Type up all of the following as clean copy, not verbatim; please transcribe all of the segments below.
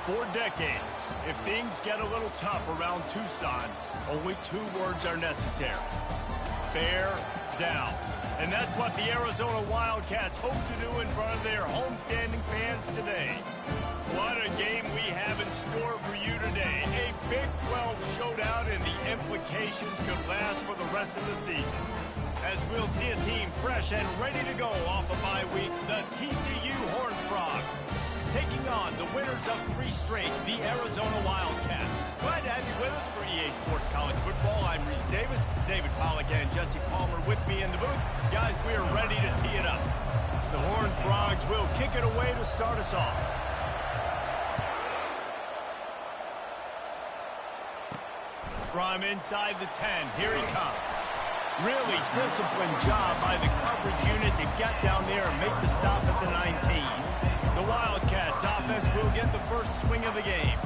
For decades, if things get a little tough around Tucson, only 2 words are necessary. Bear down. And that's what the Arizona Wildcats hope to do in front of their homestanding fans today. What a game we have in store for you today. A Big 12 showdown, and the implications could last for the rest of the season. As we'll see a team fresh and ready to go off a bye week, the TCU Horned Frogs, taking on the winners of 3 straight, the Arizona Wildcats. Glad to have you with us for EA Sports College Football. I'm Reese Davis, David Pollack and Jesse Palmer with me in the booth. Guys, we are ready to tee it up. The Horned Frogs will kick it away to start us off. From inside the 10, here he comes. Really disciplined job by the coverage unit to get down there and make the stop at the 19. The Wildcats offense will get the first swing of the game.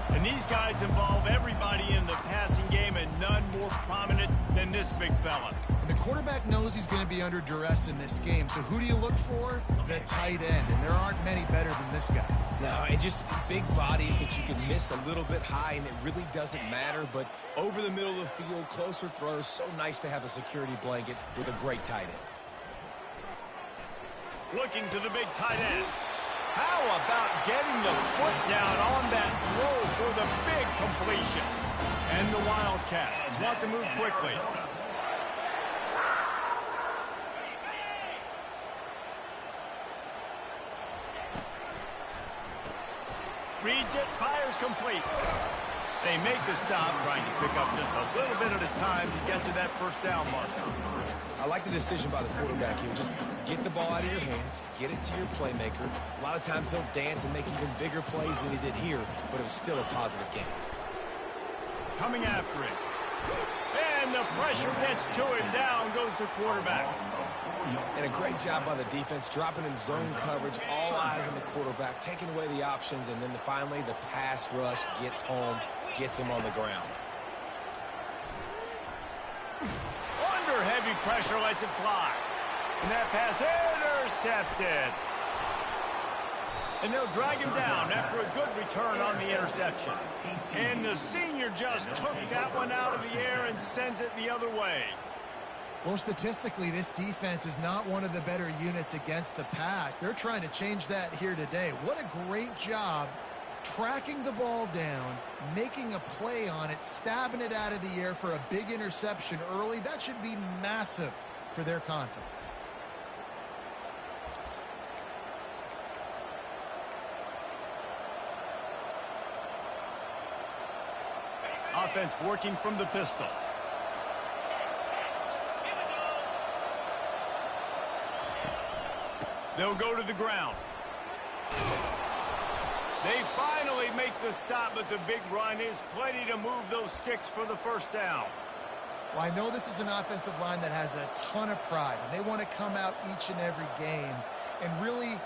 And these guys involve everybody in the passing game, and none more prominent than this big fella. The quarterback knows he's going to be under duress in this game, so who do you look for? The tight end, and there aren't many better than this guy. No, and just big bodies that you can miss a little bit high, and it really doesn't matter, but over the middle of the field, closer throws, so nice to have a security blanket with a great tight end. Looking to the big tight end. How about getting the foot down on that throw for the big completion? And the Wildcats want to move quickly. Reads it, fires complete. They make the stop, trying to pick up just a little bit at a time to get to that first down mark. I like the decision by the quarterback here. Just get the ball out of your hands, get it to your playmaker. A lot of times they'll dance and make even bigger plays than he did here, but it was still a positive game. Coming after it. And the pressure gets to him. Down goes the quarterback. And a great job by the defense, dropping in zone coverage, all eyes on the quarterback, taking away the options, and then finally the pass rush gets home, gets him on the ground. Under heavy pressure, lets it fly. And that pass intercepted. And they'll drag him down after a good return on the interception. And the senior just took that one out of the air and sends it the other way. Well, statistically, this defense is not one of the better units against the pass. They're trying to change that here today. What a great job tracking the ball down, making a play on it, stabbing it out of the air for a big interception early. That should be massive for their confidence. Offense working from the pistol. They'll go to the ground. They finally make the stop, but the big run is plenty to move those sticks for the first down. Well, I know this is an offensive line that has a ton of pride, and they want to come out each and every game and really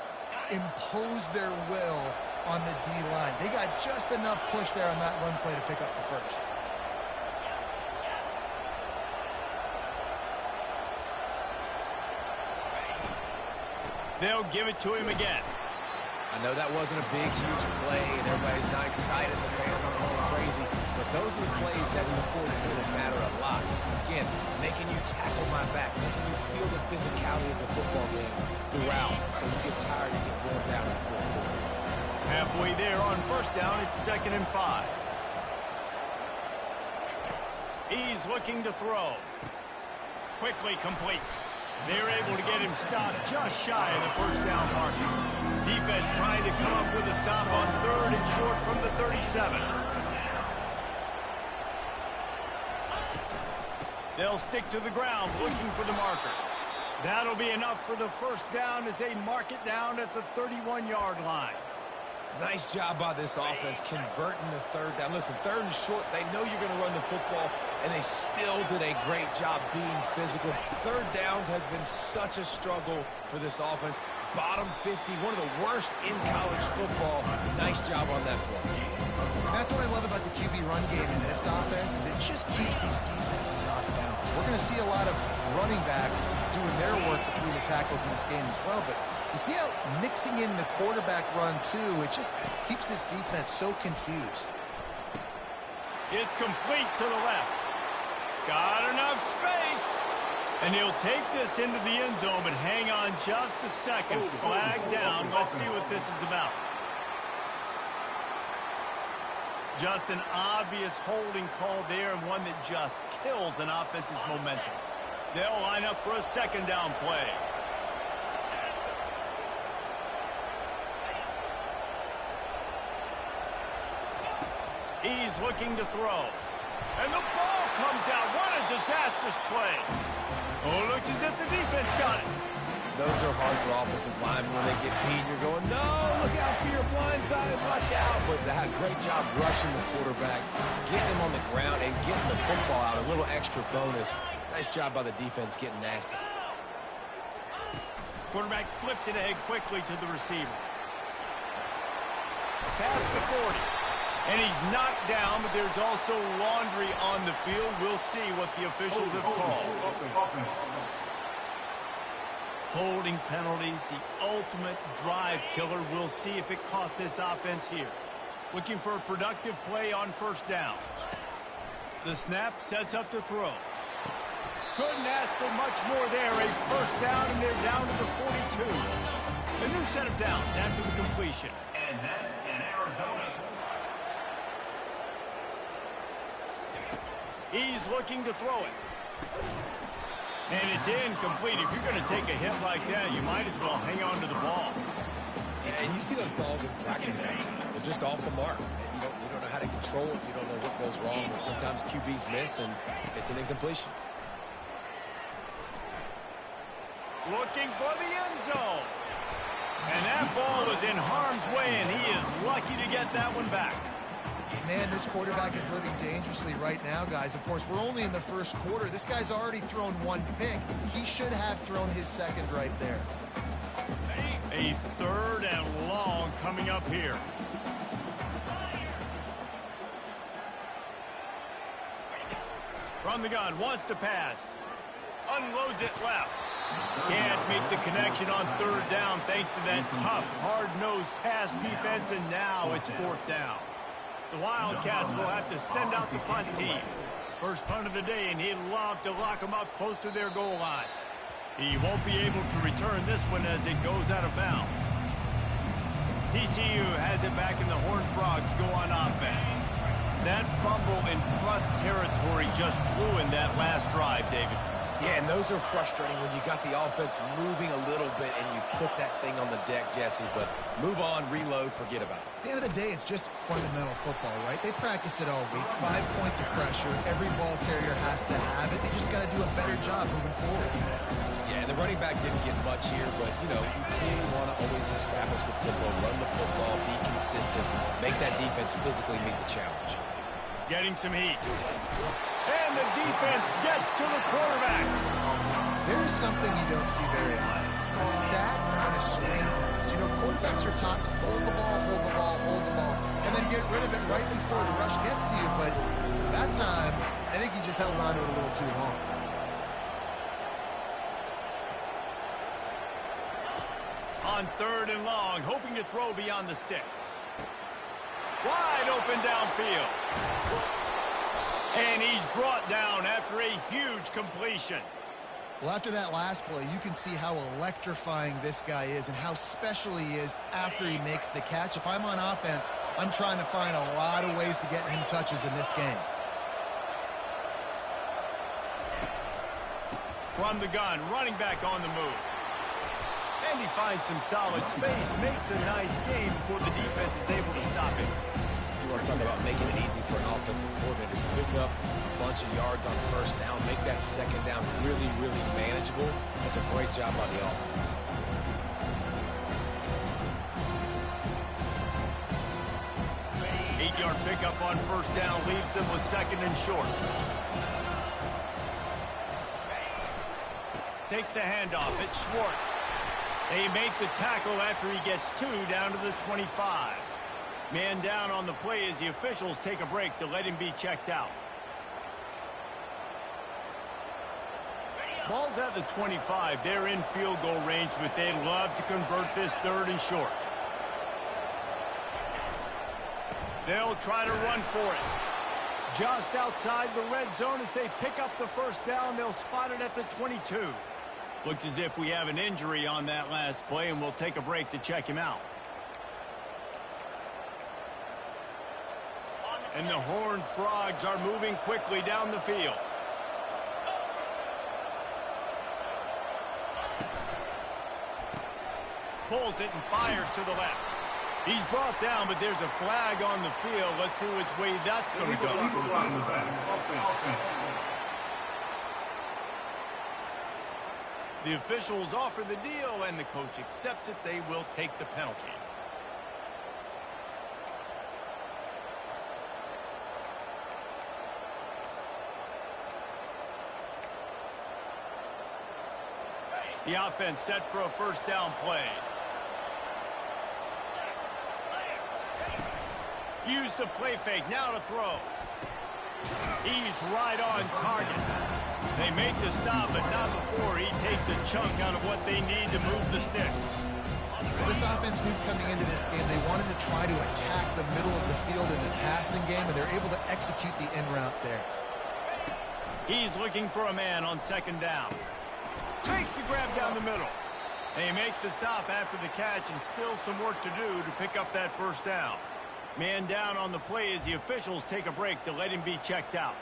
impose their will on the D-line. They got just enough push there on that run play to pick up the first. They'll give it to him again. I know that wasn't a big, huge play, and everybody's not excited. The fans aren't going crazy. But those are the plays that in the fourth quarter matter a lot. Again, making you tackle my back, making you feel the physicality of the football game throughout. So you get tired, you get worn down in the fourth quarter. Halfway there on first down, it's 2nd and 5. He's looking to throw. Quickly complete. They're able to get him stopped just shy of the first down mark. Defense trying to come up with a stop on 3rd and short from the 37. They'll stick to the ground looking for the marker. That'll be enough for the first down as they mark it down at the 31-yard line. Nice job by this offense converting the 3rd down. Listen, 3rd and short, they know you're going to run the football, and they still did a great job being physical. 3rd downs has been such a struggle for this offense. Bottom 50, one of the worst in college football. Nice job on that play. That's what I love about the QB run game in this offense, is it just keeps these defenses off balance. We're going to see a lot of running backs doing their work between the tackles in this game as well, but You see how mixing in the quarterback run, too, it just keeps this defense so confused. It's complete to the left. Got enough space. And he'll take this into the end zone, but hang on just a second. Flag down. Let's see what this is about. Just an obvious holding call there, and one that just kills an offense's momentum. They'll line up for a second down play. He's looking to throw. And the ball comes out. What a disastrous play. Oh, looks as if the defense got it. Those are hard for offensive linemen when they get beat. You're going, no, look out for your blind side. Watch out. But that great job rushing the quarterback, getting him on the ground, and getting the football out. A little extra bonus. Nice job by the defense getting nasty. Quarterback flips it ahead quickly to the receiver. Past the 40. And he's knocked down, but there's also laundry on the field. We'll see what the officials have called. Holding penalties, the ultimate drive killer. We'll see if it costs this offense here. Looking for a productive play on first down. The snap sets up to throw. Couldn't ask for much more there. A first down, and they're down to the 42. A new set of downs after the completion. And that's in Arizona. He's looking to throw it. And it's incomplete. If you're going to take a hit like that, you might as well hang on to the ball. Yeah, and you see those balls in practice sometimes. They're just off the mark. And you don't know how to control it. You don't know what goes wrong. But sometimes QBs miss, and it's an incompletion. Looking for the end zone. And that ball is in harm's way, and he is lucky to get that one back. Man, this quarterback is living dangerously right now, guys. Of course, we're only in the first quarter. This guy's already thrown one pick. He should have thrown his second right there. A third and long coming up here. From the gun, wants to pass. Unloads it left. Can't make the connection on third down thanks to that tough, hard-nosed pass defense, and now it's fourth down. The Wildcats will have to send out the punt team. First punt of the day, and he'd love to lock them up close to their goal line. He won't be able to return this one as it goes out of bounds. TCU has it back, and the Horned Frogs go on offense. That fumble in plus territory just ruined that last drive, David. Yeah, and those are frustrating when you got the offense moving a little bit and you put that thing on the deck, Jesse. But move on, reload, forget about it. At the end of the day, it's just fundamental football, right? They practice it all week. 5 points of pressure. Every ball carrier has to have it. They just got to do a better job moving forward. Yeah, and the running back didn't get much here, but, you know, you clearly want to always establish the tempo, run the football, be consistent, make that defense physically meet the challenge. Getting some heat. And the defense gets to the quarterback. There's something you don't see very often. A sack and a screen pass. You know, quarterbacks are taught to hold the ball, hold the ball, hold the ball, and then get rid of it right before the rush gets to you. But that time, I think he just held on to it a little too long. On third and long, hoping to throw beyond the sticks. Wide open downfield. And he's brought down after a huge completion. Well, after that last play, you can see how electrifying this guy is and how special he is after he makes the catch. If I'm on offense, I'm trying to find a lot of ways to get him touches in this game. From the gun, running back on the move. And he finds some solid space, makes a nice game before the defense is able to stop him. You want to talk about making it easy for an offensive coordinator. Pick up a bunch of yards on first down, make that second down really, really manageable. That's a great job by the offense. Eight-yard pickup on first down leaves them with second and short. Takes the handoff. It's Schwartz. They make the tackle after he gets 2 down to the 25. Man down on the play as the officials take a break to let him be checked out. Ball's at the 25. They're in field goal range, but they'd love to convert this 3rd and short. They'll try to run for it. Just outside the red zone as they pick up the first down. They'll spot it at the 22. Looks as if we have an injury on that last play, and we'll take a break to check him out. And the Horned Frogs are moving quickly down the field. Pulls it and fires to the left. He's brought down, but there's a flag on the field. Let's see which way that's going to go. The officials offer the deal, and the coach accepts it. They will take the penalty. The offense set for a first down play. Use the play fake, now to throw. He's right on target. They make the stop, but not before he takes a chunk out of what they need to move the sticks. Well, this offense knew coming into this game they wanted to try to attack the middle of the field in the passing game, and they're able to execute the in route there. He's looking for a man on 2nd down. Makes the grab down the middle. They make the stop after the catch, and still some work to do to pick up that first down. Man down on the play as the officials take a break to let him be checked out.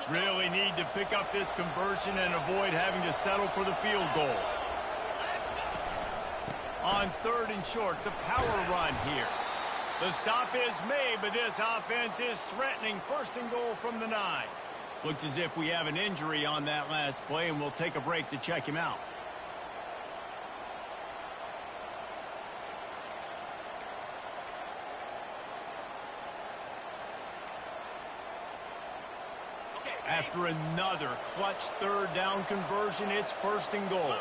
Really need to pick up this conversion and avoid having to settle for the field goal. On 3rd and short, the power run here. The stop is made, but this offense is threatening 1st and goal from the 9. Looks as if we have an injury on that last play, and we'll take a break to check him out. After another clutch 3rd down conversion, it's 1st and goal.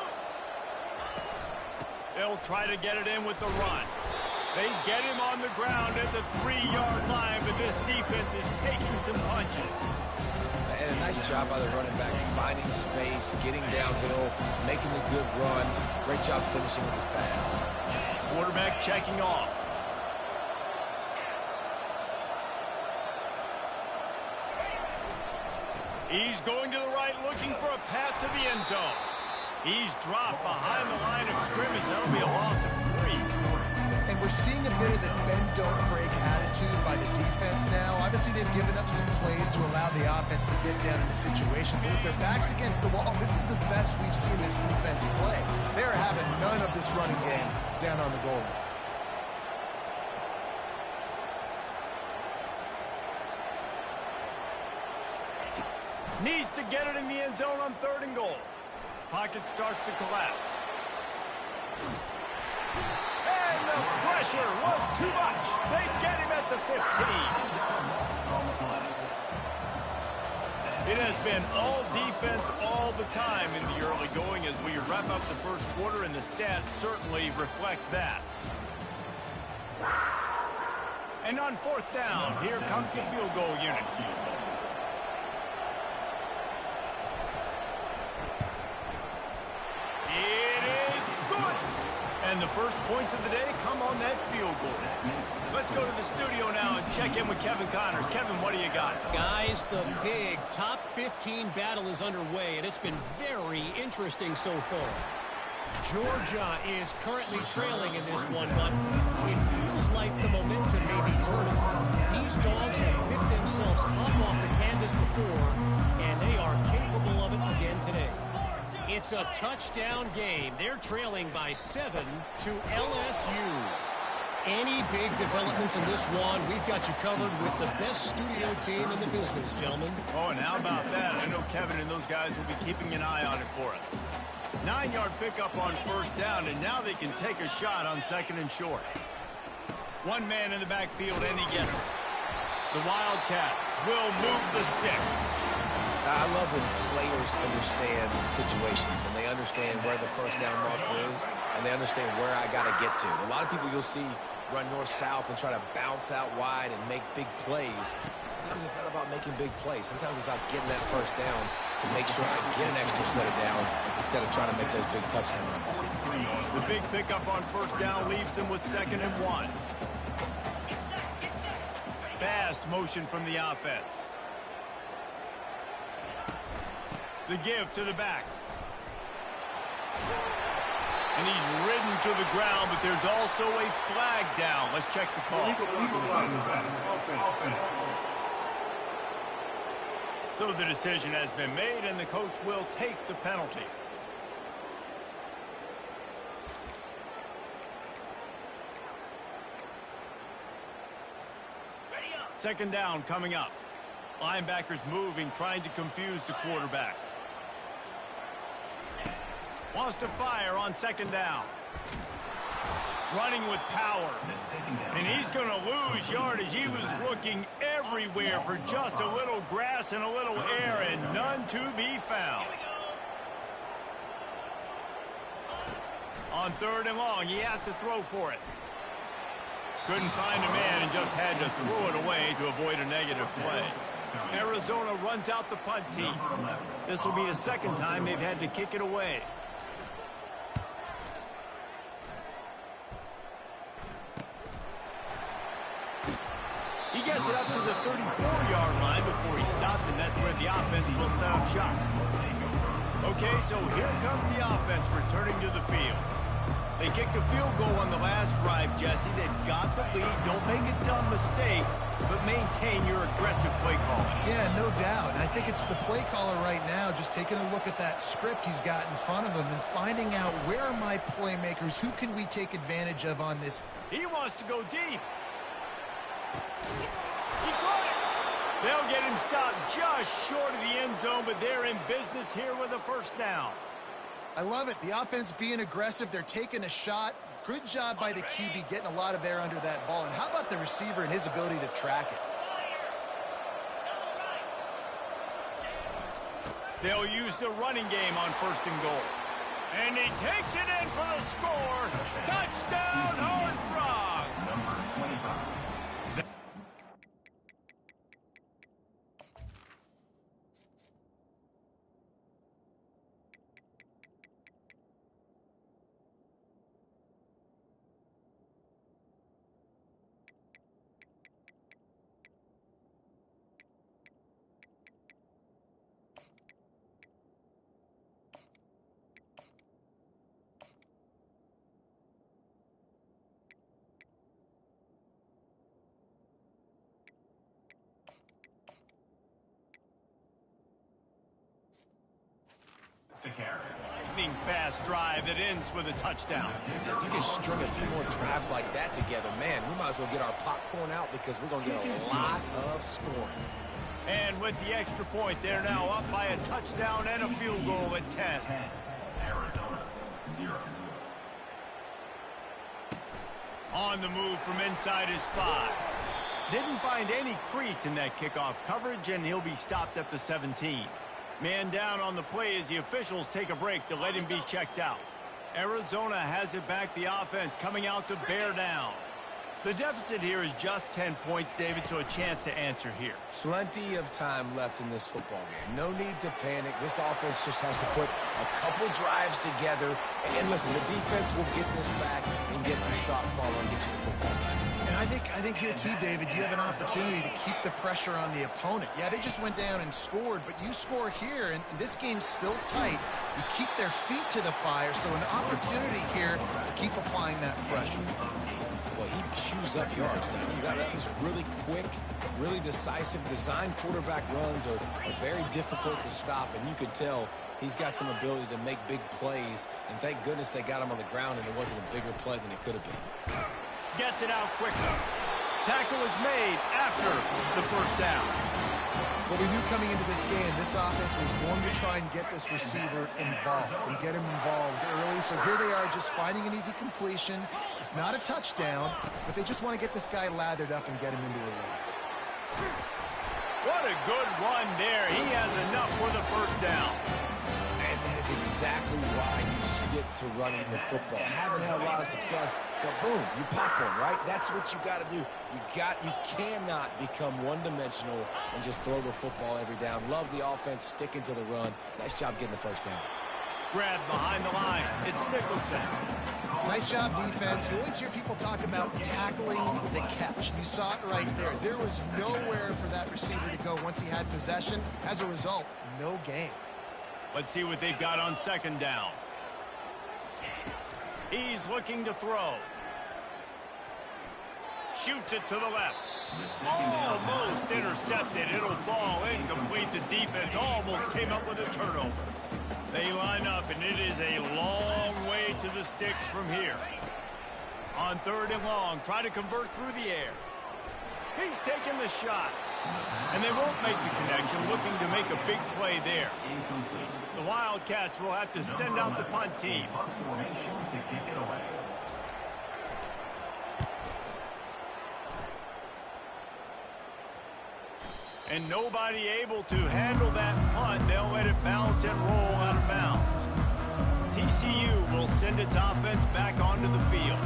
They'll try to get it in with the run. They get him on the ground at the 3-yard line, but this defense is taking some punches. And a nice job by the running back, finding space, getting downhill, making a good run. Great job finishing with his pads. Quarterback checking off. He's going to the right, looking for a path to the end zone. He's dropped behind the line of scrimmage. That'll be a loss of 3. And we're seeing a bit of the bend-don't-break attitude by the defense now. Obviously, they've given up some plays to allow the offense to get down in the situation. But with their backs against the wall, this is the best we've seen this defense play. They're having none of this running game down on the goal line. Needs to get it in the end zone on 3rd and goal. Pocket starts to collapse. And the pressure was too much. They get him at the 15. It has been all defense all the time in the early going as we wrap up the first quarter, and the stats certainly reflect that. And on 4th down, here comes the field goal unit. And the first points of the day come on that field goal. Let's go to the studio now and check in with Kevin Connors. Kevin, what do you got? Guys, the big top 15 battle is underway, and it's been very interesting so far. Georgia is currently trailing in this one, but it feels like the momentum may be turning. These dogs have picked themselves up off the canvas before, and they are capable of it again today. It's a touchdown game. They're trailing by 7 to LSU. Any big developments in this one, we've got you covered with the best studio team in the business, gentlemen. Oh, and how about that? I know Kevin and those guys will be keeping an eye on it for us. 9-yard pickup on 1st down, and now they can take a shot on 2nd and short. One man in the backfield, and he gets it. The Wildcats will move the sticks. I love when players understand situations and they understand where the first down marker is and they understand where I got to get to. A lot of people you'll see run north-south and try to bounce out wide and make big plays. Sometimes it's not about making big plays. Sometimes it's about getting that first down to make sure I get an extra set of downs instead of trying to make those big touchdown runs. The big pickup on first down leaves them with 2nd and 1. Fast motion from the offense. The give to the back. And he's ridden to the ground, but there's also a flag down. Let's check the call. So the decision has been made, and the coach will take the penalty. Second down coming up. Linebackers moving, trying to confuse the quarterback. Wants to fire on 2nd down. Running with power. And he's going to lose yardage. He was looking everywhere for just a little grass and a little air, and none to be found. On 3rd and long, he has to throw for it. Couldn't find a man and just had to throw it away to avoid a negative play. Arizona runs out the punt team. This will be the 2nd time they've had to kick it away. He gets it up to the 34-yard line before he stopped, and that's where the offense will set up shop. Okay, so here comes the offense returning to the field. They kicked a field goal on the last drive, Jesse. They've got the lead. Don't make a dumb mistake, but maintain your aggressive play calling. Yeah, no doubt. And I think it's the play caller right now just taking a look at that script he's got in front of him and finding out where are my playmakers, who can we take advantage of on this. He wants to go deep. He caught it. They'll get him stopped just short of the end zone, but they're in business here with a first down. I love it. The offense being aggressive. They're taking a shot. Good job by the QB getting a lot of air under that ball. And how about the receiver and his ability to track it? They'll use the running game on 1st and goal. And he takes it in for the score. Touchdown, Horned Frogs. Number 25. Lightning fast drive that ends with a touchdown. If you can string a few more drives like that together, man, we might as well get our popcorn out because we're going to get a lot of scoring. And with the extra point, they're now up by a touchdown and a field goal at 10. Arizona, 0. On the move from inside his 5. Didn't find any crease in that kickoff coverage, and he'll be stopped at the 17th. Man down on the play as the officials take a break to let him be checked out. Arizona has it back, the offense coming out to bear down. The deficit here is just 10 points, David, so a chance to answer here. Plenty of time left in this football game. No need to panic. This offense just has to put a couple drives together. And listen, the defense will get this back and get some stop follow and get you the football back. And I think here too, David, you have an opportunity to keep the pressure on the opponent. Yeah, they just went down and scored, but you score here, and this game's still tight. You keep their feet to the fire, so an opportunity here to keep applying that pressure. Well, he chews up yards, doesn't he? That was really quick, really decisive. Design quarterback runs are very difficult to stop, and you could tell he's got some ability to make big plays, and thank goodness they got him on the ground and it wasn't a bigger play than it could have been. Gets it out quickly. Tackle is made after the first down. Well, we knew coming into this game, this offense was going to try and get this receiver involved and get him involved early. So here they are just finding an easy completion. It's not a touchdown, but they just want to get this guy lathered up and get him into a lead. What a good run there. He has enough for the first down. And that is exactly why you stick to running the football. Haven't had a lot of success, but boom, you pop one, right? That's what you got to do. You cannot become one-dimensional and just throw the football every down. Love the offense sticking to the run. Nice job getting the first down. Grab behind the line. It's Nicholson. Nice job, defense. You always hear people talk about tackling the catch. You saw it right there. There was nowhere for that receiver to go once he had possession. As a result, no gain. Let's see what they've got on second down. He's looking to throw. Shoots it to the left. Almost intercepted. It'll fall incomplete. The defense almost came up with a turnover. They line up, and it is a long way to the sticks from here. On third and long, try to convert through the air. He's taking the shot. And they won't make the connection, looking to make a big play there. The Wildcats will have to send out the punt team. And nobody able to handle that punt. They'll let it bounce and roll out of bounds. TCU will send its offense back onto the field.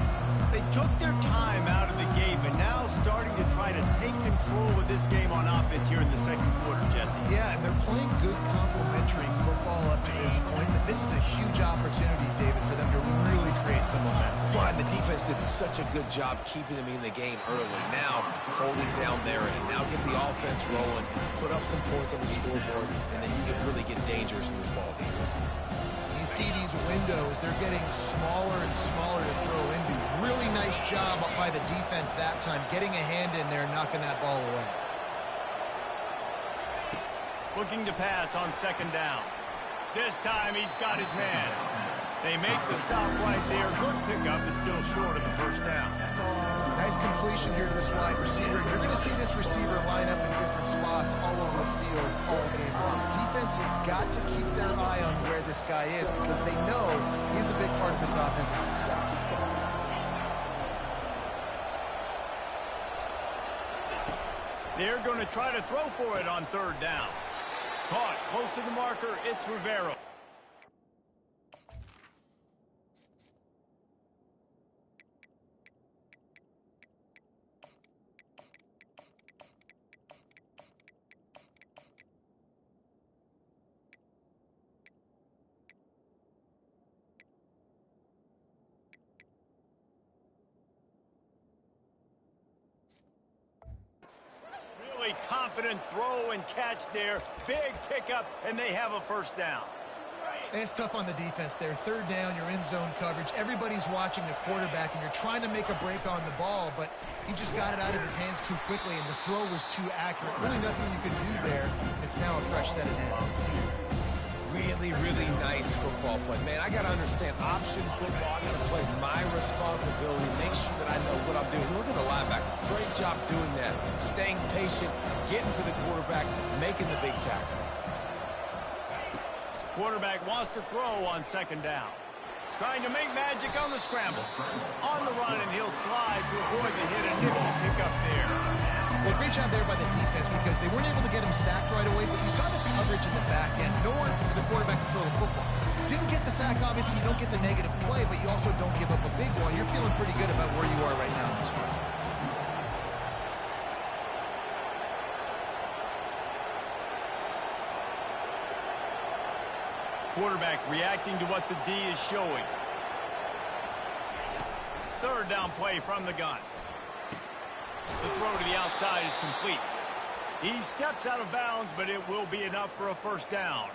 They took their time out of the game, but now starting to try to take control of this game on offense here in the second quarter, Jesse. Yeah, and they're playing good complementary football up to this point, but this is a huge opportunity, David, for them to really create some momentum. Well, and the defense did such a good job keeping them in the game early. Now, holding down their end. Now get the offense rolling, put up some points on the scoreboard, and then you can really get dangerous in this ball game. You see these windows, they're getting smaller and smaller to throw into. Really nice job up by the defense that time, getting a hand in there and knocking that ball away. Looking to pass on second down. This time he's got his man. They make the stop right there. Good pickup, but still short of the first down. Nice completion here to this wide receiver. You're going to see this receiver line up in different spots all over the field all game long. Defense has got to keep their eye on where this guy is because they know he's a big part of this offense's success. They're going to try to throw for it on third down. Caught close to the marker. It's Rivera. Confident throw and catch there. Big pickup, and they have a first down. And it's tough on the defense there. Third down, you're in zone coverage. Everybody's watching the quarterback, and you're trying to make a break on the ball, but he just got it out of his hands too quickly, and the throw was too accurate. Really nothing you can do there. It's now a fresh set of hands. Really, really nice football play. Man, I got to understand option football. I got to play my responsibility, make sure that I know what I'm doing. Look at the linebacker. Great job doing that. Staying patient, getting to the quarterback, making the big tackle. Quarterback wants to throw on second down. Trying to make magic on the scramble. On the run, and he'll slide to avoid the hit and nifty pickup there. Well, great job there by the defense because they weren't able to get him sacked right away, but you saw the coverage in the back end. Nowhere for the quarterback to throw the football. Didn't get the sack, obviously. You don't get the negative play, but you also don't give up a big one. You're feeling pretty good about where you are right now in this game. Quarterback reacting to what the D is showing. Third down play from the gun. The throw to the outside is complete. He steps out of bounds, but it will be enough for a first down.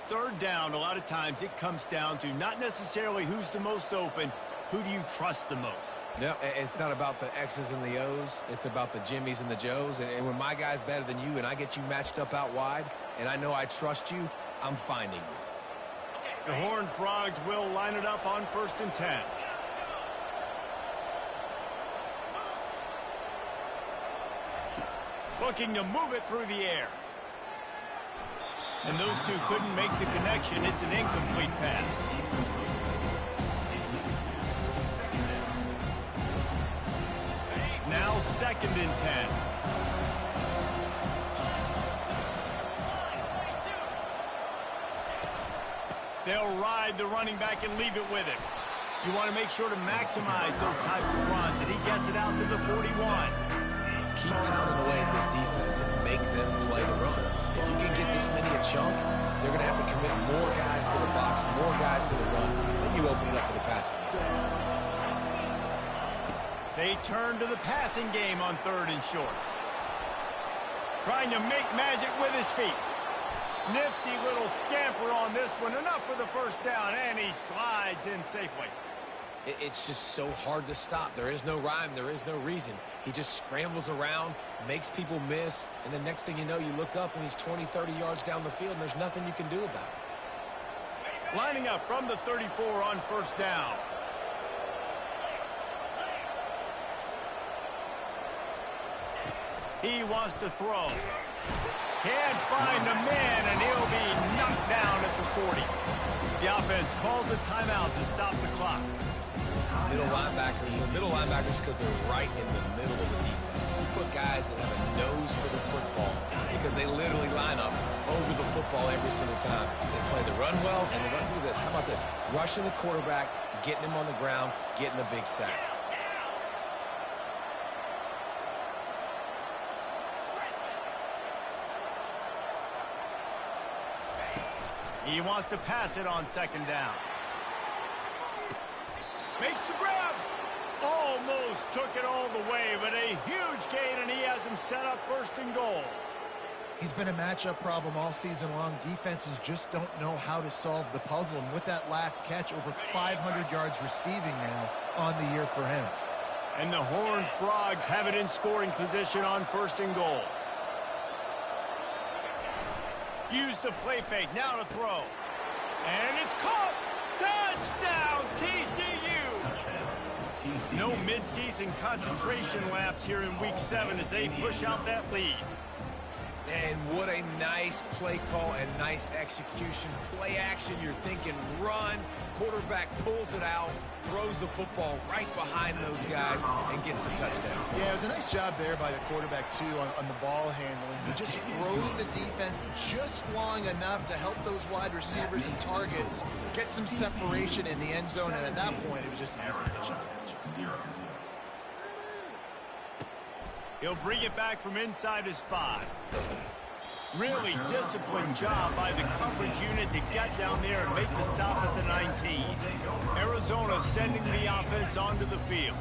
Third down, a lot of times it comes down to not necessarily who's the most open, who do you trust the most? Yeah, it's not about the X's and the O's. It's about the Jimmies and the Joes. And when my guy's better than you and I get you matched up out wide and I know I trust you, I'm finding you. The Horned Frogs will line it up on 1st and 10. Looking to move it through the air. And those two couldn't make the connection. It's an incomplete pass. Now 2nd and 10. They'll ride the running back and leave it with him. You want to make sure to maximize those types of runs, and he gets it out to the 41. Keep pounding away at this defense and make them play the run. If you can get this many a chunk, they're going to have to commit more guys to the box, more guys to the run. Then you open it up for the passing game. They turn to the passing game on 3rd and short. Trying to make magic with his feet. Nifty little scamper on this one. Enough for the first down, and he slides in safely. It's just so hard to stop. There is no rhyme. There is no reason. He just scrambles around, makes people miss, and the next thing you know, you look up and he's 20, 30 yards down the field, and there's nothing you can do about it. Lining up from the 34 on 1st down. He wants to throw. Can't find a man, and he'll be knocked down at the 40. The offense calls a timeout to stop the clock. Middle linebackers because they're right in the middle of the defense. You put guys that have a nose for the football because they literally line up over the football every single time. They play the run well, and the run, do this. How about this? Rushing the quarterback, getting him on the ground, getting the big sack. He wants to pass it on 2nd down. Makes the grab. Almost took it all the way, but a huge gain, and he has him set up 1st and goal. He's been a matchup problem all season long. Defenses just don't know how to solve the puzzle. And with that last catch, over 500 yards receiving now on the year for him. And the Horned Frogs have it in scoring position on 1st and goal. Use the play fake, now to throw. And it's caught! Touchdown, TCU! No midseason concentration laps here in Week 7 as they push out that lead. And what a nice play call and nice execution. Play action, you're thinking run. Quarterback pulls it out, throws the football right behind those guys, and gets the touchdown. Yeah, it was a nice job there by the quarterback, too, on the ball handling. He just froze the defense just long enough to help those wide receivers and targets get some separation in the end zone, and at that point, it was just an easy catch. He'll bring it back from inside his 5. Really disciplined job by the coverage unit to get down there and make the stop at the 19. Arizona sending the offense onto the field.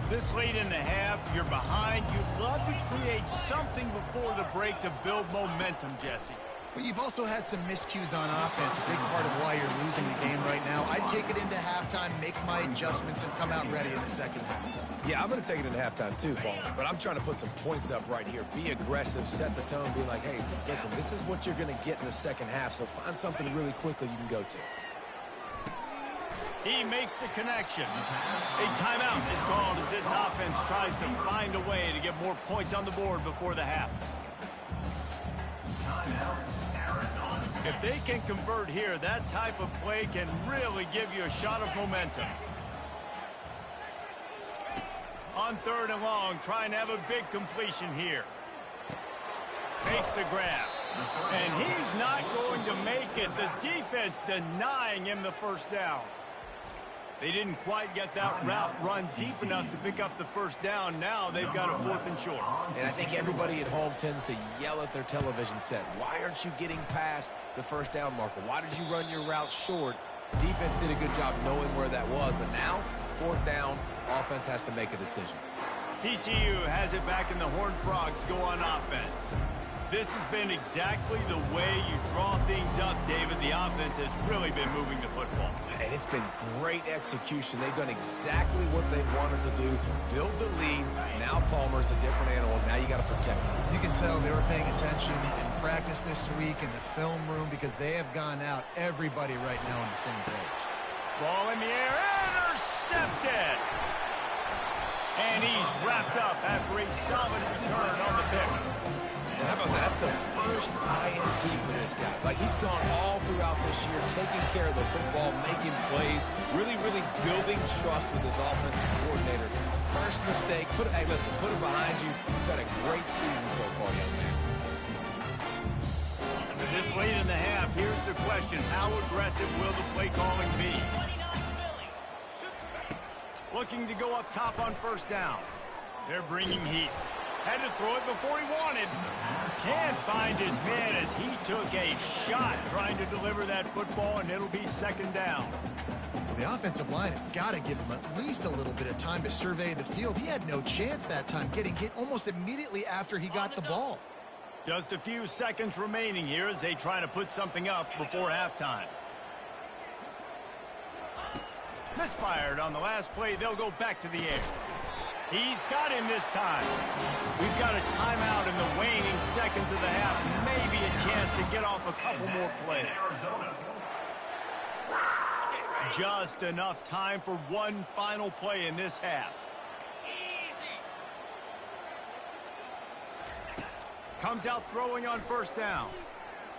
This late in the half, you're behind. You'd love to create something before the break to build momentum, Jesse. But you've also had some miscues on offense, a big part of why you're losing the game right now. I'd take it into halftime, make my adjustments, and come out ready in the second half. Yeah, I'm going to take it into halftime too, Paul. But I'm trying to put some points up right here. Be aggressive, set the tone, be like, hey, listen, this is what you're going to get in the second half, so find something really quickly you can go to. He makes the connection. A timeout is called as this offense tries to find a way to get more points on the board before the half. If they can convert here, that type of play can really give you a shot of momentum. On 3rd and long, trying to have a big completion here. Makes the grab. And he's not going to make it. The defense denying him the first down. They didn't quite get that route run deep enough to pick up the first down. Now they've got a 4th and short. And I think everybody at home tends to yell at their television set. Why aren't you getting past the first down marker? Why did you run your route short? Defense did a good job knowing where that was. But now, 4th down, offense has to make a decision. TCU has it back and the Horned Frogs go on offense. This has been exactly the way you draw things up, David. The offense has really been moving the football. And it's been great execution. They've done exactly what they wanted to do. Build the lead. Now Palmer's a different animal. Now you got to protect him. You can tell they were paying attention in practice this week in the film room because they have gone out, everybody right now on the same page. Ball in the air, intercepted. And he's wrapped up after a solid return on the pick. And how about that? That's the first INT for this guy. Like, he's gone all throughout this year, taking care of the football, making plays, really building trust with his offensive coordinator. First mistake, hey, listen, put it behind you. You've had a great season so far, young man. This late in the half, here's the question. How aggressive will the play calling be? Looking to go up top on first down. They're bringing heat. Had to throw it before he wanted. Can't find his man as he took a shot trying to deliver that football, and it'll be second down. Well, the offensive line has got to give him at least a little bit of time to survey the field. He had no chance that time, getting hit almost immediately after he got the ball. Just a few seconds remaining here as they try to put something up before halftime. Misfired on the last play. They'll go back to the air. He's got him this time. We've got a timeout in the waning seconds of the half. Maybe a chance to get off a couple more plays. Just enough time for one final play in this half. Comes out throwing on first down.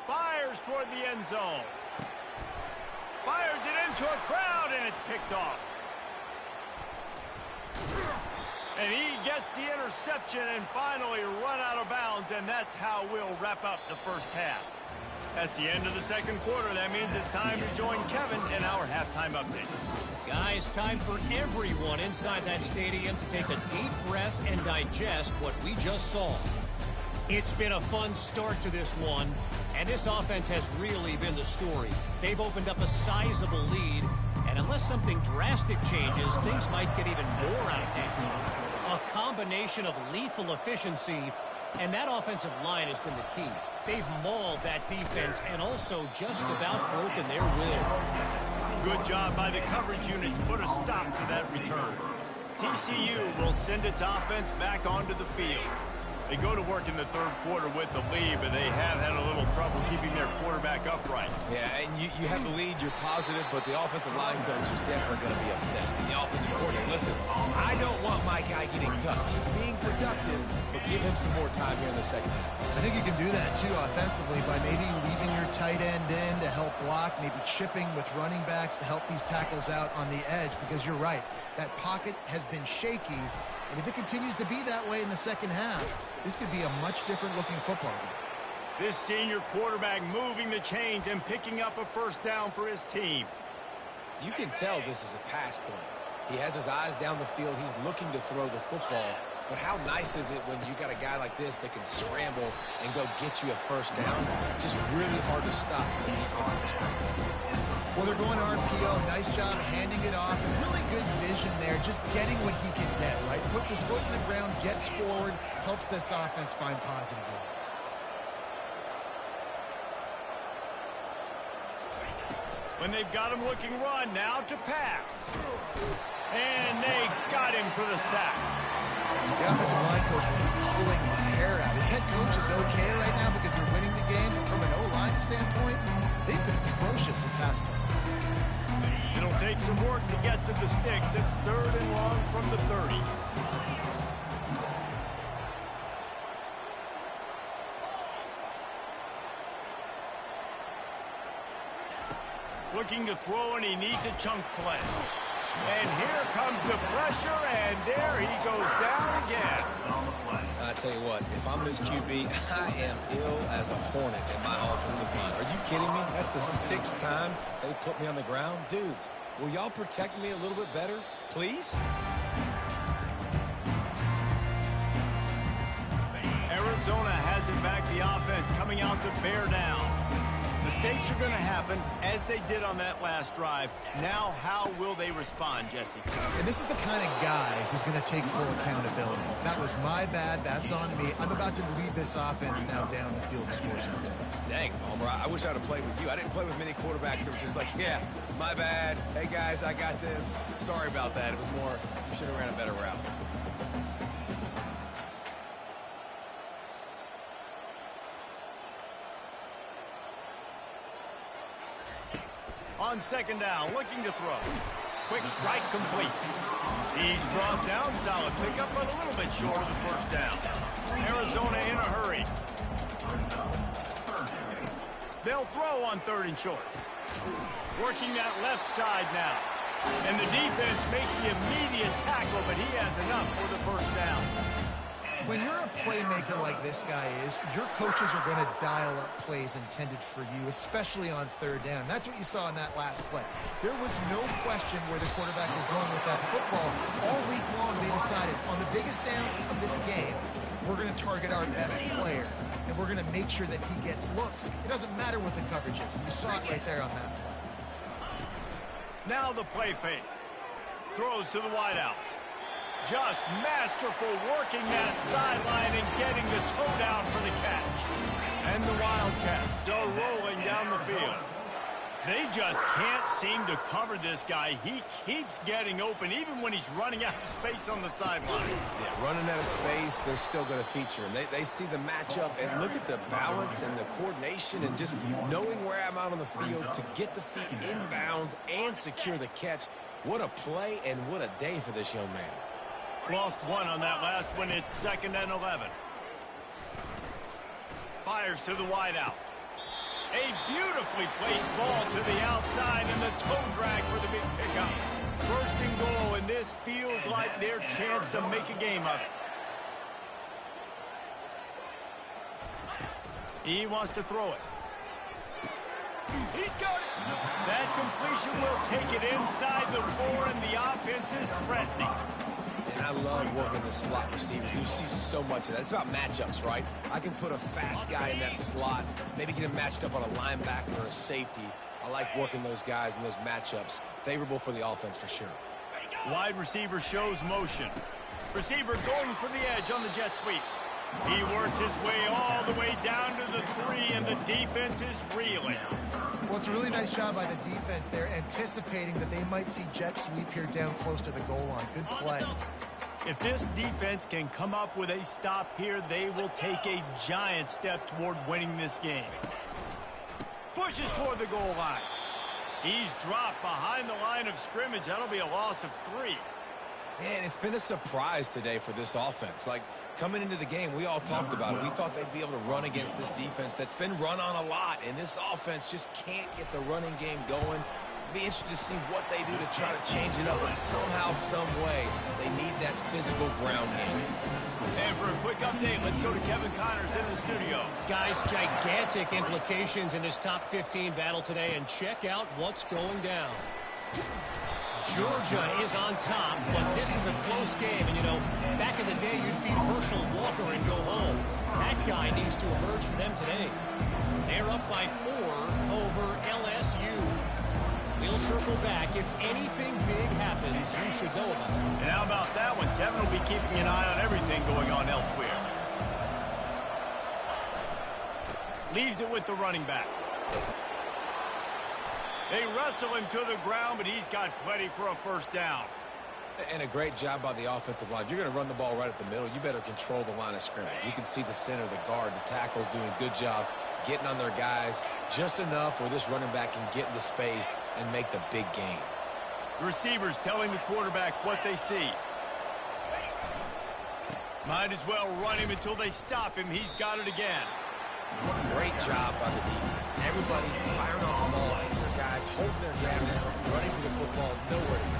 Fires toward the end zone. Fires it into a crowd, and it's picked off. And he gets the interception and finally run out of bounds, and that's how we'll wrap up the first half. That's the end of the second quarter. That means it's time to join Kevin in our halftime update. Guys, time for everyone inside that stadium to take a deep breath and digest what we just saw. It's been a fun start to this one, and this offense has really been the story. They've opened up a sizable lead, and unless something drastic changes, things might get even more out of hand. A combination of lethal efficiency, and that offensive line has been the key. They've mauled that defense and also just about broken their will. Good job by the coverage unit to put a stop to that return. TCU will send its offense back onto the field. They go to work in the third quarter with the lead, but they have had a little trouble keeping their quarterback upright. Yeah, and you have the lead, you're positive, but the offensive line coach is definitely going to be upset. And the offensive coordinator, listen, I don't want my guy getting touched. He's being productive, but give him some more time here in the second half. I think you can do that, too, offensively, by maybe leaving your tight end in to help block, maybe chipping with running backs to help these tackles out on the edge, because you're right, that pocket has been shaky. And if it continues to be that way in the second half, this could be a much different looking football game. This senior quarterback moving the chains and picking up a first down for his team. You can tell this is a pass play. He has his eyes down the field. He's looking to throw the football. But how nice is it when you got a guy like this that can scramble and go get you a first down? Just really hard to stop from the defensive perspective. Well, they're going RPO. Nice job handing it off. And really good vision there, just getting what he can get, right? Puts his foot in the ground, gets forward, helps this offense find positive runs. When they've got him looking run, now to pass. And they got him for the sack. The offensive line coach will be pulling his hair out. His head coach is okay right now because they're winning the game. But from an O-line standpoint, they've been atrocious in pass play. It'll take some work to get to the sticks. It's third and long from the 30. Looking to throw, and he needs a chunk play. And here comes the pressure, and there he goes down again. I tell you what, if I'm this QB, I am ill as a hornet in my offensive line. Are you kidding me? That's the 6th time they put me on the ground. Dudes, will y'all protect me a little bit better, please? Arizona has it back, the offense coming out to bear down. Mistakes are going to happen, as they did on that last drive. Now, how will they respond, Jesse? And this is the kind of guy who's going to take full accountability. That was my bad. That's on me. I'm about to lead this offense now down the field to score some points. Dang, Palmer, I wish I'd have played with you. I didn't play with many quarterbacks that were just like, yeah, my bad. Hey, guys, I got this. Sorry about that. It was more, you should have ran a better route. On second down, looking to throw. Quick strike complete. He's brought down, solid pickup, but a little bit short of the first down. Arizona in a hurry. They'll throw on third and short. Working that left side now. And the defense makes the immediate tackle, but he has enough for the first down. When you're a playmaker like this guy is, your coaches are going to dial up plays intended for you, especially on third down. That's what you saw in that last play. There was no question where the quarterback was going with that football. All week long, they decided on the biggest downs of this game, we're going to target our best player, and we're going to make sure that he gets looks. It doesn't matter what the coverage is. You saw it right there on that play. Now the play fake. Throws to the wideout. Just masterful working that sideline and getting the toe down for the catch. And the Wildcats are rolling down the field. They just can't seem to cover this guy. He keeps getting open even when he's running out of space on the sideline. Yeah, running out of space, they're still going to feature him. They see the matchup, and look at the balance and the coordination and just knowing where I'm out on the field to get the feet inbounds and secure the catch. What a play and what a day for this young man. Lost one on that last one. It's 2nd and 11. Fires to the wideout. A beautifully placed ball to the outside and the toe drag for the big pickup. 1st and goal, and this feels like their chance to make a game of it. He wants to throw it. He's got it. That completion will take it inside the 4, and the offense is threatening. And I love working the slot receiver. You see so much of that. It's about matchups, right? I can put a fast guy in that slot, maybe get him matched up on a linebacker or a safety. I like working those guys in those matchups. Favorable for the offense for sure. Wide receiver shows motion. Receiver going for the edge on the jet sweep. He works his way all the way down to the 3, and the defense is reeling. Well, it's a really nice job by the defense there, anticipating that they might see jet sweep here down close to the goal line. Good play. If this defense can come up with a stop here, they will take a giant step toward winning this game. Pushes toward the goal line. He's dropped behind the line of scrimmage. That'll be a loss of 3. Man, it's been a surprise today for this offense. Like, coming into the game, we all talked about it. We thought they'd be able to run against this defense that's been run on a lot, and this offense just can't get the running game going. Be interested to see what they do to try to change it up, but somehow, some way, they need that physical ground game. And for a quick update, let's go to Kevin Connors in the studio. Guys, gigantic implications in this top 15 battle today, and check out what's going down. Georgia is on top, but this is a close game. And, you know, back in the day, you'd feed Herschel Walker and go home. That guy needs to emerge for them today. They're up by 4 over LSU. We'll circle back. If anything big happens, you should know about it. And how about that one? Kevin will be keeping an eye on everything going on elsewhere. Leaves it with the running back. They wrestle him to the ground, but he's got plenty for a 1st down. And a great job by the offensive line. If you're going to run the ball right at the middle, you better control the line of scrimmage. You can see the center, the guard, the tackle's doing a good job getting on their guys just enough where this running back can get into space and make the big game. Receivers telling the quarterback what they see. Might as well run him until they stop him. He's got it again. Great job by the defense. Everybody firing off the ball, hitting their guys, holding their gaps, running to the football, nowhere to go.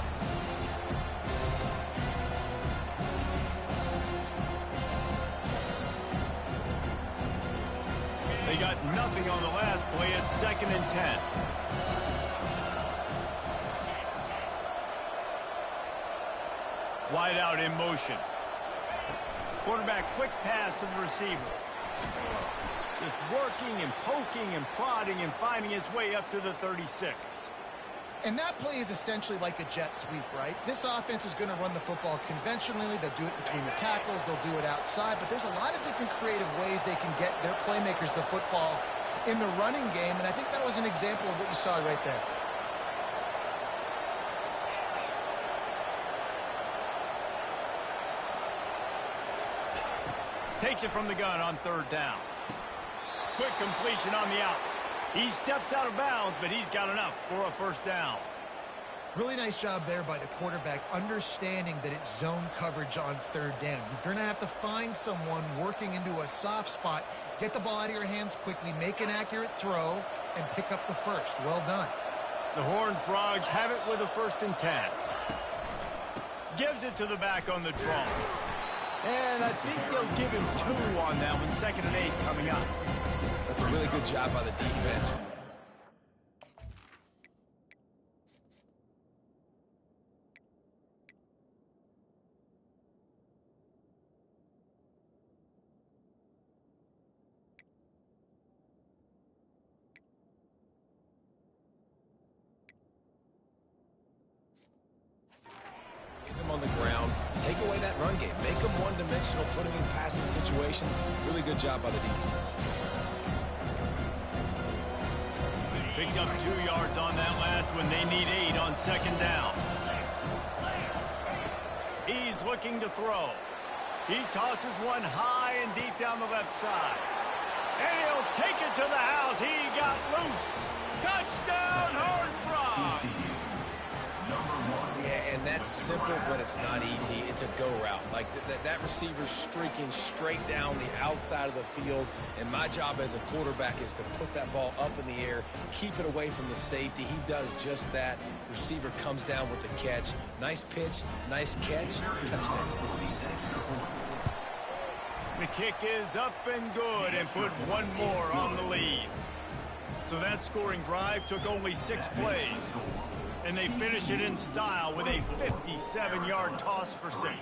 They got nothing on the last play. It's 2nd and 10. Wide out in motion. Quarterback quick pass to the receiver. Just working and poking and prodding and finding his way up to the 36. And that play is essentially like a jet sweep, right? This offense is going to run the football conventionally. They'll do it between the tackles. They'll do it outside. But there's a lot of different creative ways they can get their playmakers the football in the running game. And I think that was an example of what you saw right there. Takes it from the gun on 3rd down. Quick completion on the out. He steps out of bounds, but he's got enough for a 1st down. Really nice job there by the quarterback, understanding that it's zone coverage on 3rd down. You're going to have to find someone working into a soft spot, get the ball out of your hands quickly, make an accurate throw, and pick up the 1st. Well done. The Horned Frogs have it with a 1st and 10. Gives it to the back on the draw. And I think they'll give him 2 on that one, 2nd and 8 coming up. That's a really good job by the defense. On the ground, take away that run game, make them one-dimensional, put them in passing situations. Really good job by the defense. Picked up 2 yards on that last one. They need 8 on 2nd down. He's looking to throw. He tosses one high and deep down the left side. And he'll take it to the house. He got loose. Touchdown, Horned Frog. Yeah, and that's simple, but it's not easy. It's a go route. Like that receiver's streaking straight down the outside of the field, and my job as a quarterback is to put that ball up in the air, keep it away from the safety. He does just that. Receiver comes down with the catch. Nice pitch, nice catch, touchdown. The kick is up and good and put 1 more on the lead. So that scoring drive took only 6 plays. And they finish it in style with a 57-yard toss for 6.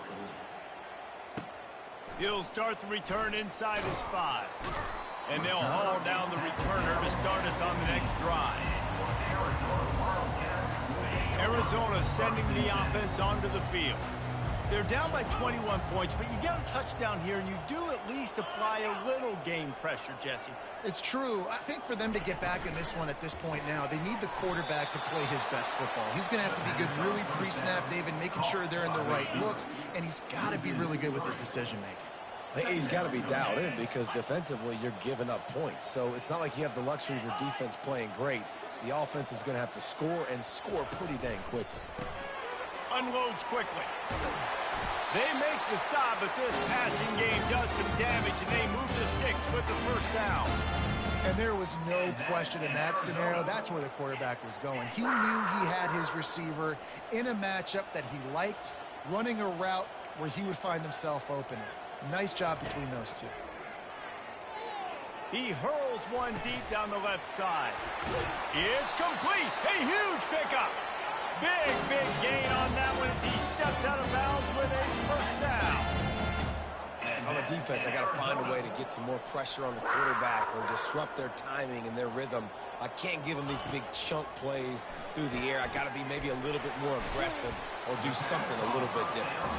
He'll start the return inside his 5. And they'll haul down the returner to start us on the next drive. Arizona sending the offense onto the field. They're down by 21 points, but you get a touchdown here, and you do at least apply a little game pressure, Jesse. It's true. I think for them to get back in this one at this point now, they need the quarterback to play his best football. He's going to have to be good really pre-snap, David, making sure they're in the right looks, and he's got to be really good with his decision-making. He's got to be dialed in because defensively you're giving up points. So it's not like you have the luxury of your defense playing great. The offense is going to have to score and score pretty dang quickly. Unloads quickly. They make the stop, but this passing game does some damage, and they move the sticks with the 1st down. And there was no question in that scenario. That's where the quarterback was going. He knew he had his receiver in a matchup that he liked, running a route where he would find himself open. Nice job between those two. He hurls one deep down the left side. It's complete. A huge pickup. Big gain on that one as he steps out of bounds with a 1st down. And on the defense, I got to find a way to get some more pressure on the quarterback or disrupt their timing and their rhythm. I can't give them these big chunk plays through the air. I got to be maybe a little bit more aggressive or do something a little bit different.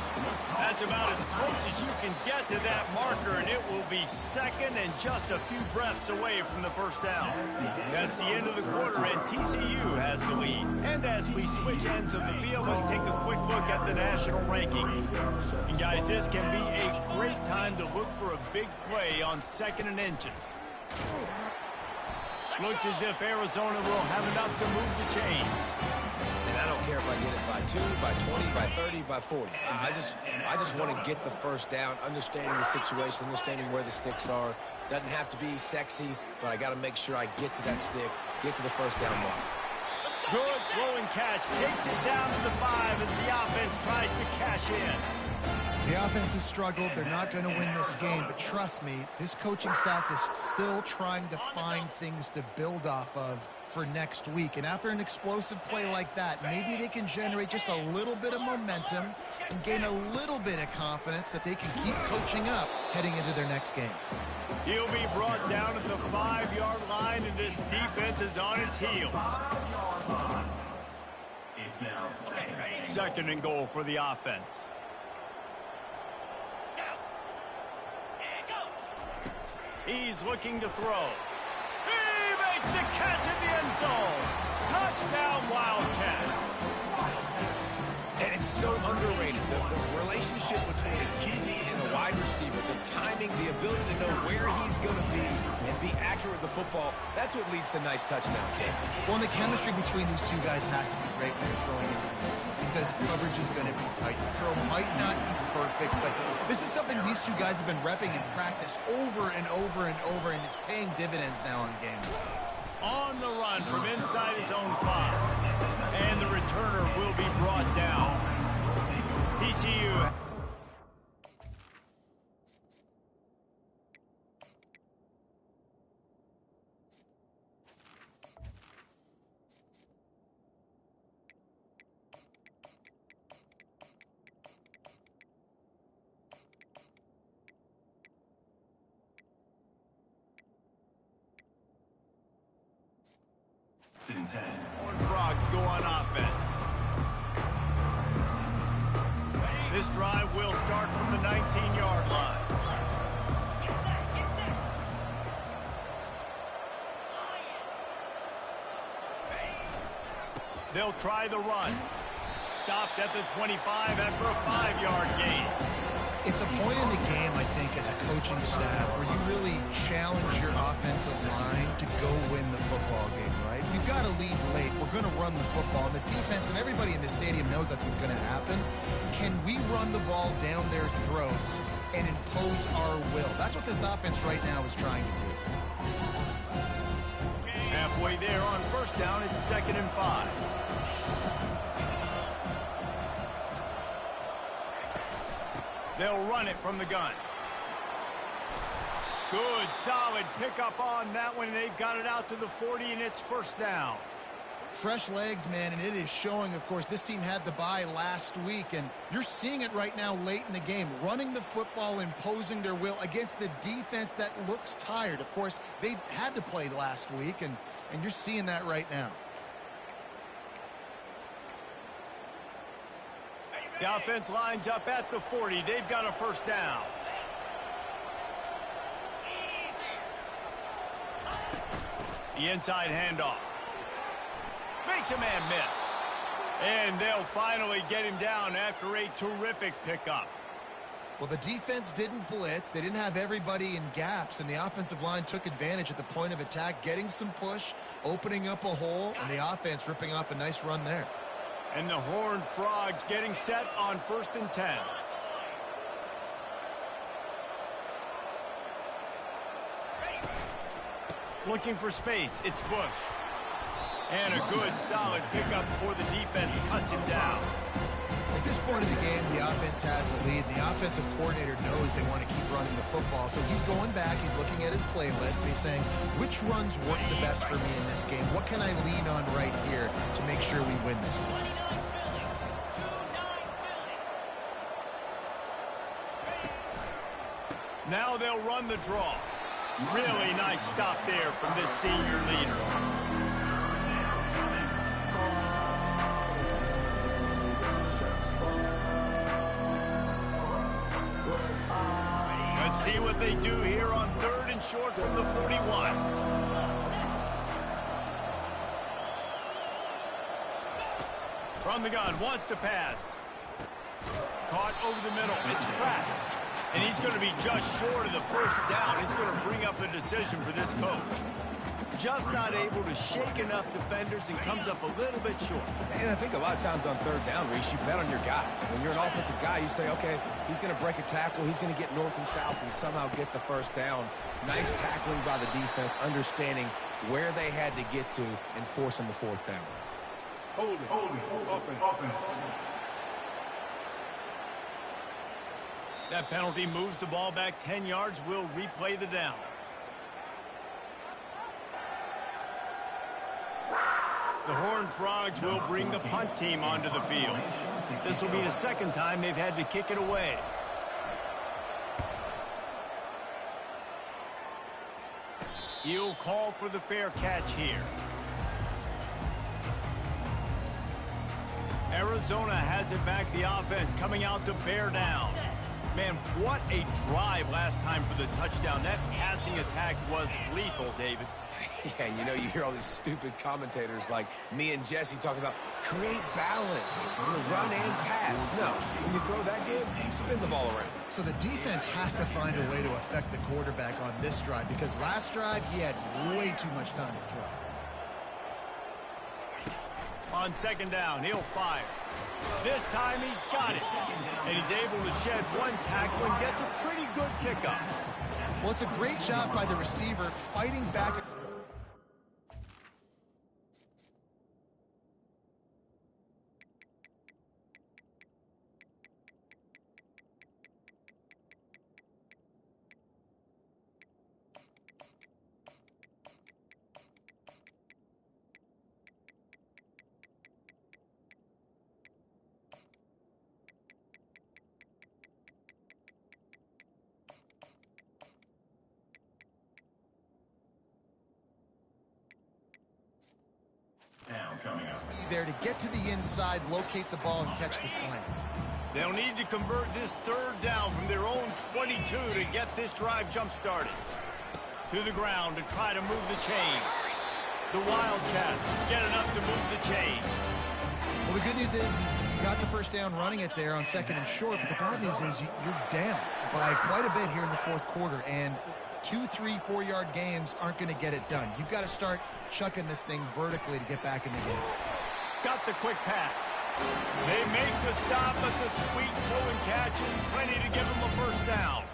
That's about as close as you can get to that marker, and it will be 2nd and just a few breaths away from the 1st down. That's the end of the quarter, and TCU has the lead. And as we switch ends of the field, let's take a quick look at the national rankings. And guys, this can be a great time to look for a big play on 2nd and inches. Looks as if Arizona will have enough to move the chains. And I don't care if I get it by 2, by 20, by 30, by 40. I just want to get the 1st down, understanding the situation, understanding where the sticks are. Doesn't have to be sexy, but I got to make sure I get to that stick, get to the 1st down mark. Good throwing catch, takes it down to the 5 as the offense tries to cash in. The offense has struggled. They're not going to win this game, but trust me, this coaching staff is still trying to find things to build off of for next week. And after an explosive play like that, maybe they can generate just a little bit of momentum and gain a little bit of confidence that they can keep coaching up heading into their next game. He'll be brought down at the 5-yard line, and this defense is on its heels. 2nd and goal for the offense. He's looking to throw. He makes the catch in the end zone. Touchdown, Wildcats. And it's so underrated. The relationship between a QB and a wide receiver, the timing, the ability to know where he's going to be and be accurate with the football, that's what leads to nice touchdowns, Jason. Well, the chemistry between these two guys has to be great when you're throwing it, because coverage is going to be tight. The throw might not be perfect, but this is something these two guys have been repping in practice over and over and over, and it's paying dividends now in game. On the run from inside his own 5. And the returner will be brought down. TCU. and 10. Horned Frogs go on offense. This drive will start from the 19-yard line. They'll try the run. Stopped at the 25 after a 5-yard gain. It's a point in the game, I think, as a coaching staff where you really challenge your offensive line to go win the football game, right? We've got to lead late. We're going to run the football. And the defense and everybody in the stadium knows that's what's going to happen. Can we run the ball down their throats and impose our will? That's what this offense right now is trying to do. Halfway there on first down, it's 2nd and 5. They'll run it from the gun. Good, solid pickup on that one. They've got it out to the 40, and it's first down. Fresh legs, man, and it is showing, of course, this team had the bye last week, and you're seeing it right now late in the game, running the football, imposing their will against the defense that looks tired. Of course, they had to play last week, and you're seeing that right now. The offense lines up at the 40. They've got a first down. The inside handoff. Makes a man miss. And they'll finally get him down after a terrific pickup. Well, the defense didn't blitz. They didn't have everybody in gaps, and the offensive line took advantage at the point of attack, getting some push, opening up a hole, and the offense ripping off a nice run there. And the Horned Frogs getting set on 1st and 10. Looking for space. It's Bush. And a good, solid pickup before the defense cuts him down. At this point of the game, the offense has the lead, and the offensive coordinator knows they want to keep running the football. So he's going back, he's looking at his playlist, and he's saying, which runs work the best for me in this game? What can I lean on right here to make sure we win this one? Now they'll run the draw. Really nice stop there from this senior leader. Let's see what they do here on 3rd and short from the 41. From the gun, wants to pass. Caught over the middle. It's Pratt. And he's going to be just short of the first down. It's going to bring up a decision for this coach. Just not able to shake enough defenders and comes up a little bit short. And I think a lot of times on 3rd down, Reese, you bet on your guy. When you're an offensive guy, you say, okay, he's going to break a tackle, he's going to get north and south and somehow get the first down. Nice tackling by the defense, understanding where they had to get to and forcing the 4th down. Hold it, offense. That penalty moves the ball back 10 yards. We'll replay the down. The Horned Frogs will bring the punt team onto the field. This will be the 2nd time they've had to kick it away. He'll call for the fair catch here. Arizona has it back, the offense coming out to bear down. Man, what a drive last time for the touchdown. That passing attack was lethal, David. Yeah, and you know, you hear all these stupid commentators like me and Jesse talking about create balance, run and pass. No, when you throw that good, spin the ball around. So the defense has to find a way to affect the quarterback on this drive, because last drive he had way too much time to throw. On 2nd down, he'll fire. This time he's got it. And he's able to shed one tackle and gets a pretty good pickup. Well, it's a great job by the receiver fighting back. there to get to the inside, locate the ball, and catch the slant. They'll need to convert this third down from their own 22 to get this drive jump-started. To the ground to try to move the chains. The Wildcats get enough to move the chains. Well, the good news is you got the first down running it there on 2nd and short, but the bad news is you're down by quite a bit here in the fourth quarter, and 2, 3, 4-yard gains aren't going to get it done. You've got to start chucking this thing vertically to get back in the game. Got the quick pass. They make the stop, but the sweet throw and catch is plenty to give them a first down.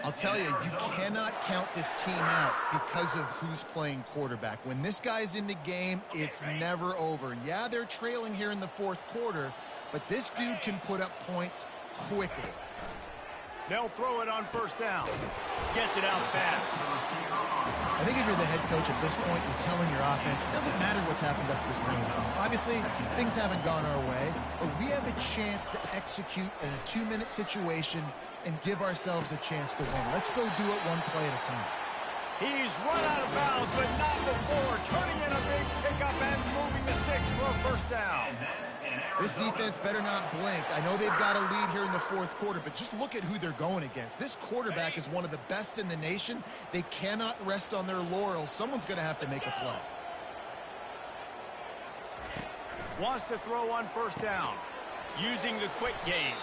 I'll tell you, you cannot count this team out because of who's playing quarterback. When this guy's in the game, it's never over. Yeah, they're trailing here in the fourth quarter, but this dude can put up points quickly. They'll throw it on first down. Gets it out fast. I think if you're the head coach at this point, you're telling your offense, it doesn't matter what's happened up to this point. Obviously, things haven't gone our way, but we have a chance to execute in a 2-minute situation and give ourselves a chance to win. Let's go do it one play at a time. He's run out of bounds, but not before turning in a big pickup and moving the sticks for a first down. This defense better not blink. I know they've got a lead here in the fourth quarter, but just look at who they're going against. This quarterback is one of the best in the nation. They cannot rest on their laurels. Someone's going to have to make a play. Wants to throw on first down. Using the quick game.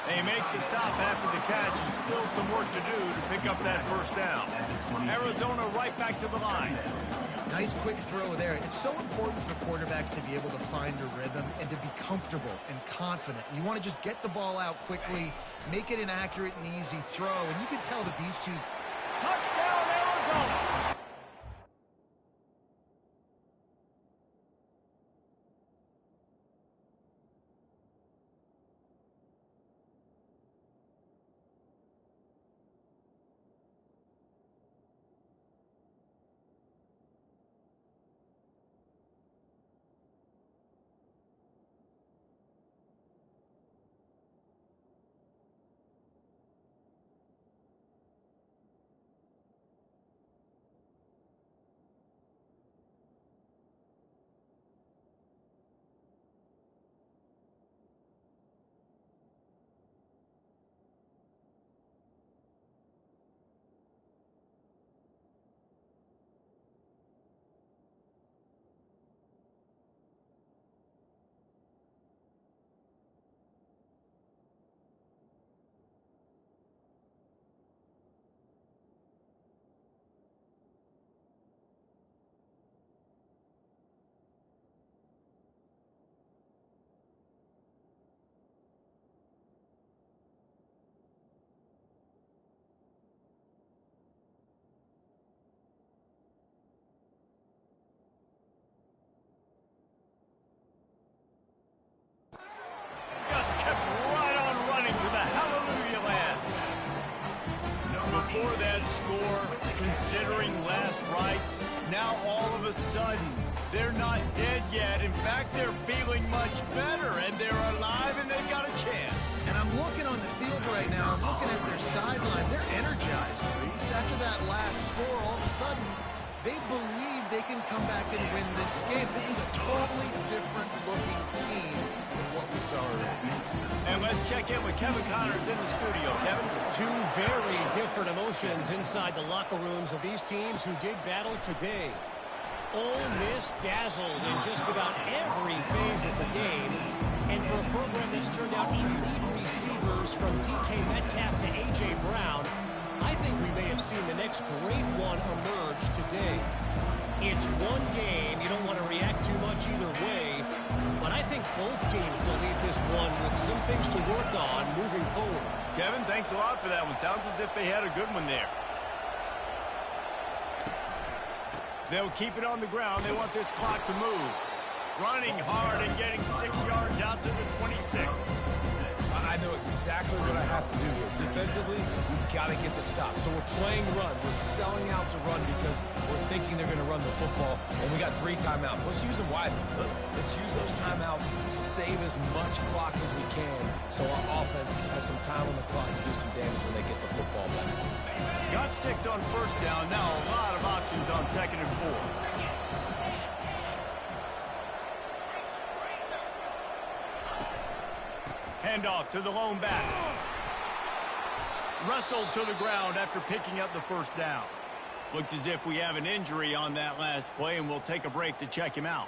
They make the stop after the catch, and still some work to do to pick up that first down. Arizona right back to the line. Nice quick throw there. It's so important for quarterbacks to be able to find a rhythm and to be comfortable and confident. You want to just get the ball out quickly, make it an accurate and easy throw, and you can tell that these two... Touchdown, Arizona! Before that score, considering last rites, now all of a sudden, they're not dead yet. In fact, they're feeling much better, and they're alive, and they've got a chance. And I'm looking on the field right now, I'm looking at their sideline. They're energized, Reese. After that last score, all of a sudden, they believe they can come back and win this game. This is a totally different-looking team than what we saw already. And let's check in with Kevin Connors in the studio. Kevin? Two very different emotions inside the locker rooms of these teams who did battle today. Ole Miss dazzled in just about every phase of the game. And for a program that's turned out elite receivers from DK Metcalf to A.J. Brown, I think we may have seen the next great one emerge today. It's one game. You don't want to react too much either way. But I think both teams will leave this one with some things to work on moving forward. Kevin, thanks a lot for that one. Sounds as if they had a good one there. They'll keep it on the ground. They want this clock to move. Running hard and getting 6 yards out to the 26. I know exactly what I have to do here. Defensively, we've got to get the stop. So we're playing run. We're selling out to run because we're thinking they're going to run the football, and we got 3 timeouts. Let's use them wisely. Let's use those timeouts, save as much clock as we can so our offense has some time on the clock to do some damage when they get the football back. Got 6 on first down. Now a lot of options on 2nd and 4. Handoff to the lone back. Wrestled to the ground after picking up the first down. Looks as if we have an injury on that last play, and we'll take a break to check him out.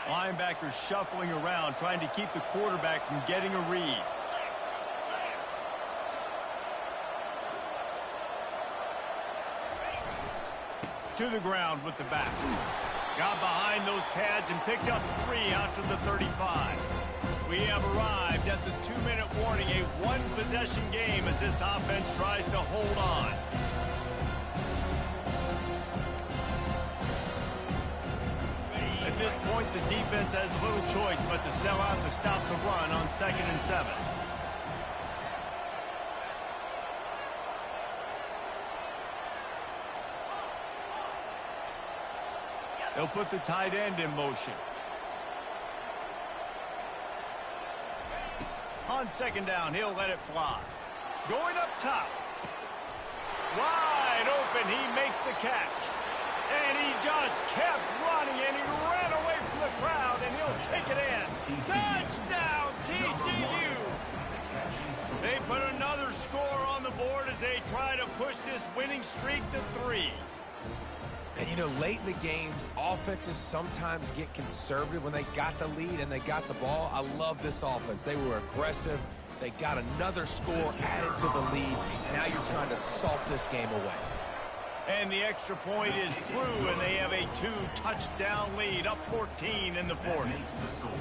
Linebackers shuffling around, trying to keep the quarterback from getting a read. To the ground with the back. Got behind those pads and picked up 3 out to the 35. We have arrived at the 2-minute warning, a one-possession game as this offense tries to hold on. At this point, the defense has little choice but to sell out to stop the run on 2nd and 7. They'll put the tight end in motion. On 2nd down, he'll let it fly. Going up top. Wide open, he makes the catch. And he just kept running, and he ran away from the crowd, and he'll take it in. Touchdown, TCU! They put another score on the board as they try to push this winning streak to 3. And, you know, late in the games, offenses sometimes get conservative when they got the lead and they got the ball. I love this offense. They were aggressive. They got another score added to the lead. Now you're trying to salt this game away. And the extra point is true, and they have a 2-touchdown lead, up 14 in the 40.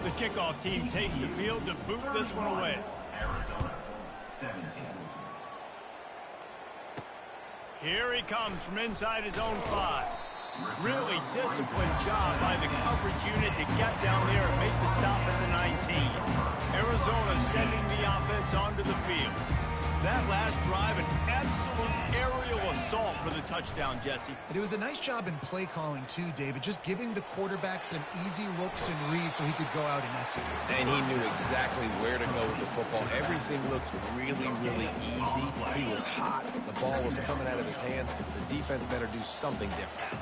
The kickoff team takes the field to boot this one away. Arizona 17. Here he comes from inside his own 5. Really disciplined job by the coverage unit to get down there and make the stop at the 19. Arizona sending the offense onto the field. That last drive, an absolute aerial assault for the touchdown, Jesse. And it was a nice job in play calling too, David, just giving the quarterback some easy looks and reads so he could go out and execute. And he knew exactly where to go with the football. Everything looked really, really easy. He was hot. The ball was coming out of his hands. The defense better do something different.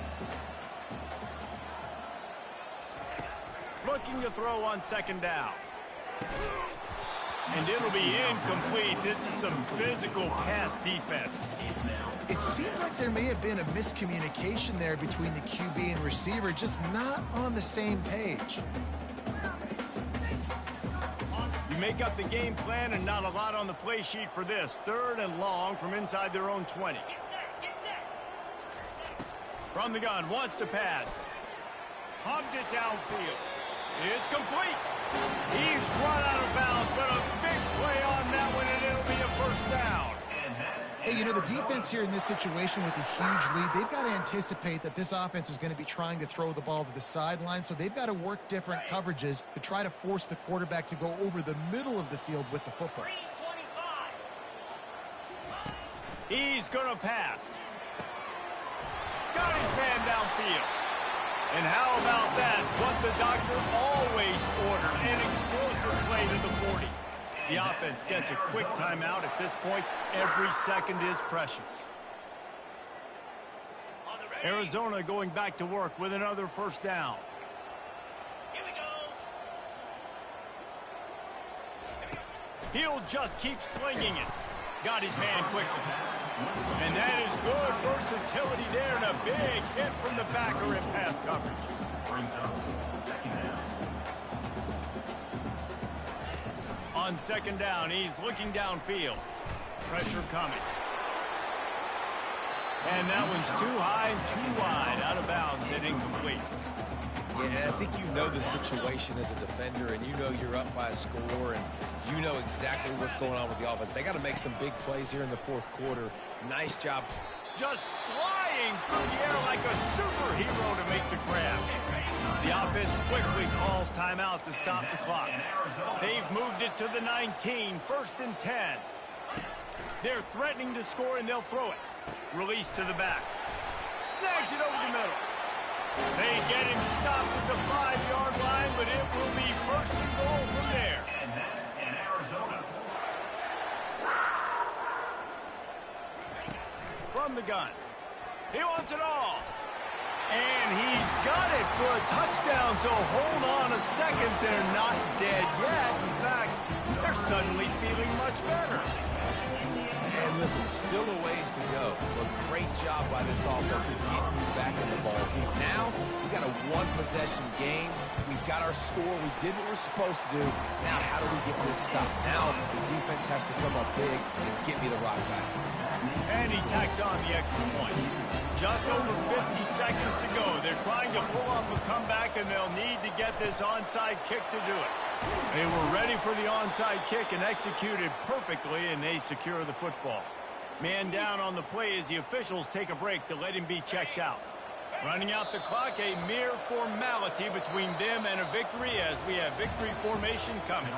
Looking to throw on 2nd down. And it'll be incomplete. This is some physical pass defense. It seemed like there may have been a miscommunication there between the QB and receiver, just not on the same page. You make up the game plan and not a lot on the play sheet for this. 3rd and long from inside their own 20. From the gun, wants to pass. Hubs it downfield. It's complete. He's run out of bounds, but a big play on that one, and it'll be a 1st down. Hey, you know, the defense here in this situation with a huge lead, they've got to anticipate that this offense is going to be trying to throw the ball to the sideline, so they've got to work different coverages to try to force the quarterback to go over the middle of the field with the football. He's going to pass. Got his man downfield. And how about that? What the doctor always ordered, an explosive play to the 40. The offense gets a quick timeout. At this point, every second is precious. Arizona going back to work with another 1st down. He'll just keep slinging it. Got his man quickly. And that is good versatility there, and a big hit from the backer in pass coverage. Brings up 2nd down. On 2nd down, he's looking downfield. Pressure coming. And that one's too high and too wide, out of bounds and incomplete. Yeah, I think you know the situation as a defender, and you know you're up by a score, and you know exactly what's going on with the offense. They got to make some big plays here in the 4th quarter. Nice job. Just flying through the air like a superhero to make the grab. The offense quickly calls timeout to stop the clock. They've moved it to the 19, 1st and 10. They're threatening to score, and they'll throw it. Release to the back. Snags it over the middle. They get him stopped at the 5-yard line, but it will be 1st and goal from there. And that's in Arizona. from the gun. He wants it all. And he's got it for a touchdown, so hold on a second. They're not dead yet. In fact, they're suddenly feeling much better. And listen, still a ways to go. But great job by this offense of getting you back in the ball game. Now, we got a one-possession game. We've got our score. We did what we're supposed to do. Now, how do we get this stopped? Now, the defense has to come up big and get me the rock back. And he tacks on the extra point. Just over 50 seconds to go. They're trying to pull off a comeback, and they'll need to get this onside kick to do it. They were ready for the onside kick and executed perfectly, and they secure the football. Man down on the play as the officials take a break to let him be checked out. Running out the clock, a mere formality between them and a victory as we have victory formation coming.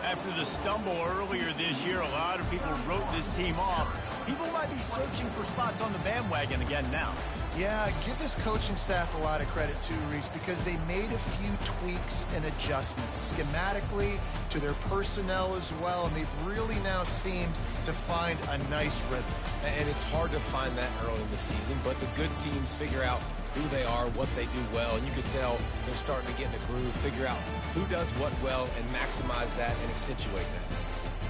After the stumble earlier this year, a lot of people wrote this team off. People might be searching for spots on the bandwagon again now. Yeah, give this coaching staff a lot of credit too, Reese, because they made a few tweaks and adjustments schematically to their personnel as well, and they've really now seemed to find a nice rhythm. And it's hard to find that early in the season, but the good teams figure out who they are, what they do well, and you can tell they're starting to get in a groove, figure out who does what well, and maximize that and accentuate that.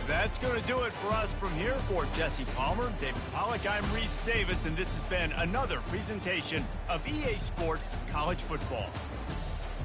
That's going to do it for us from here. For Jesse Palmer, David Pollack, I'm Reese Davis, and this has been another presentation of EA Sports College Football.